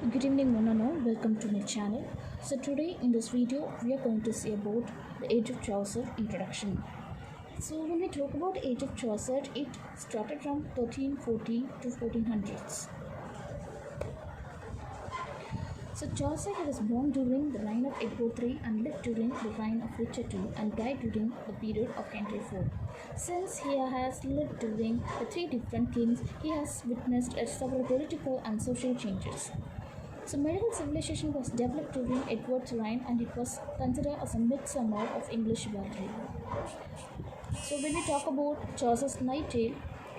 Good evening one and all, welcome to my channel. So today in this video we are going to see about the Age of Chaucer introduction. So when we talk about Age of Chaucer, it started from 1340 to 1400s. So Chaucer was born during the reign of Edward III and lived during the reign of Richard II and died during the period of Henry IV. Since he has lived during the three different kings, he has witnessed several political and social changes. So medieval civilization was developed during Edward's reign and it was considered as a midsummer of English chivalry. So when we talk about Chaucer's Night Tale,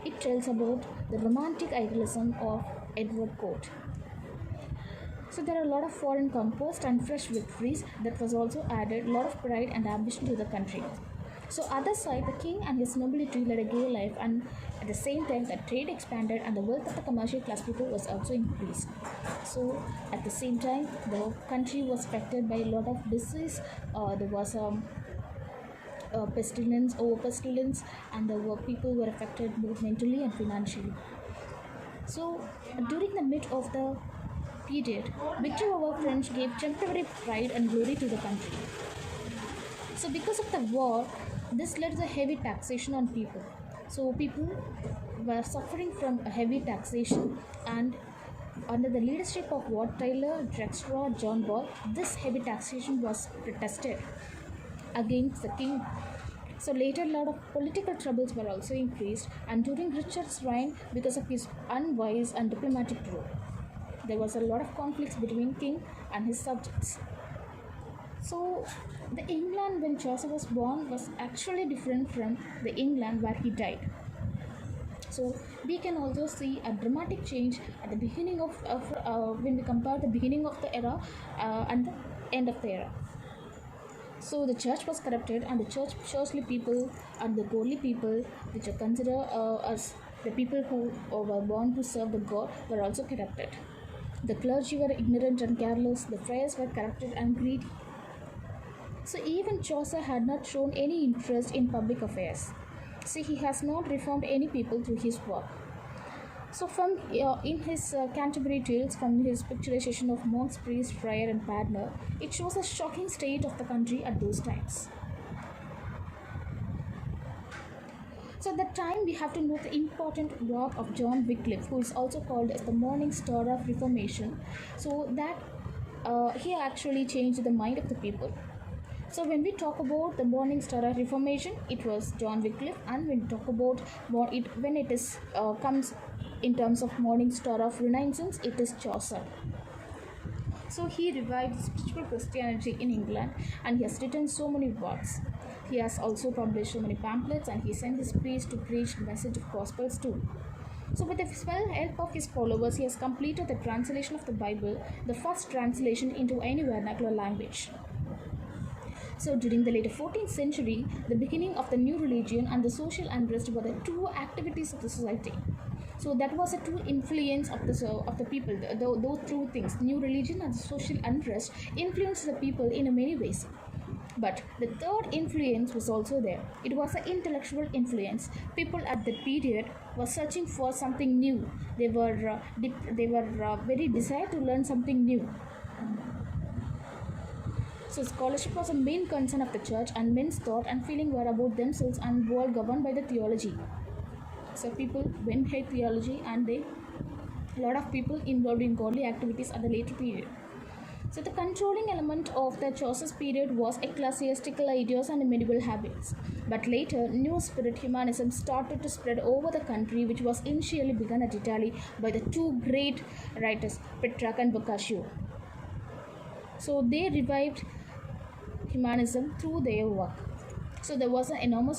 it tells about the romantic idealism of Edward Court. So there are a lot of foreign conquests and fresh victories that was also added a lot of pride and ambition to the country. So other side, the king and his nobility led a gay life, and at the same time the trade expanded and the wealth of the commercial class people was also increased. So at the same time the country was affected by a lot of disease. There was pestilence, and people were affected both mentally and financially. So during the mid of the period, victory over French gave temporary pride and glory to the country. So because of the war, this led to heavy taxation on people. So people were suffering from a heavy taxation, and under the leadership of Wat Tyler, Drexler, John Ball, this heavy taxation was protested against the king. So later, a lot of political troubles were also increased, and during Richard's reign, because of his unwise and diplomatic rule, there was a lot of conflicts between king and his subjects. So the England when Chaucer was born was actually different from the England where he died. So we can also see a dramatic change at the beginning of when we compare the beginning of the era and the end of the era. So the church was corrupted, and the churchly people and the godly people, which are considered as the people who were born to serve the God, were also corrupted. The clergy were ignorant and careless, the friars were corrupted and greedy. So even Chaucer had not shown any interest in public affairs. See, he has not reformed any people through his work. So from in his Canterbury Tales, from his picturization of monks, priests, friar and pardoner, it shows a shocking state of the country at those times. So at that time we have to note the important work of John Wycliffe, who is also called as the Morning Star of Reformation. So that he actually changed the mind of the people. So when we talk about the Morning Star of Reformation, it was John Wycliffe, and when we talk about when it is comes in terms of Morning Star of Renaissance, it is Chaucer. So he revived spiritual Christianity in England, and he has written so many works. He has also published so many pamphlets, and he sent his priests to preach the message of Gospels too. So with the help of his followers, he has completed the translation of the Bible, the first translation into any vernacular language. So during the later 14th century, the beginning of the new religion and the social unrest were the two activities of the society. So that was a true influence of the people. Those two things, new religion and social unrest, influenced the people in many ways. But the third influence was also there. It was an intellectual influence. People at that period were searching for something new. They were very desired to learn something new. So scholarship was a main concern of the church, and men's thought and feeling were about themselves and were governed by the theology. So people went hate theology, and a lot of people involved in godly activities at the later period. So the controlling element of the Chaucer's period was ecclesiastical ideas and medieval habits. But later, new spirit humanism started to spread over the country, which was initially begun at Italy by the two great writers, Petrarch and Boccaccio. So they revived humanism through their work. So there was an enormous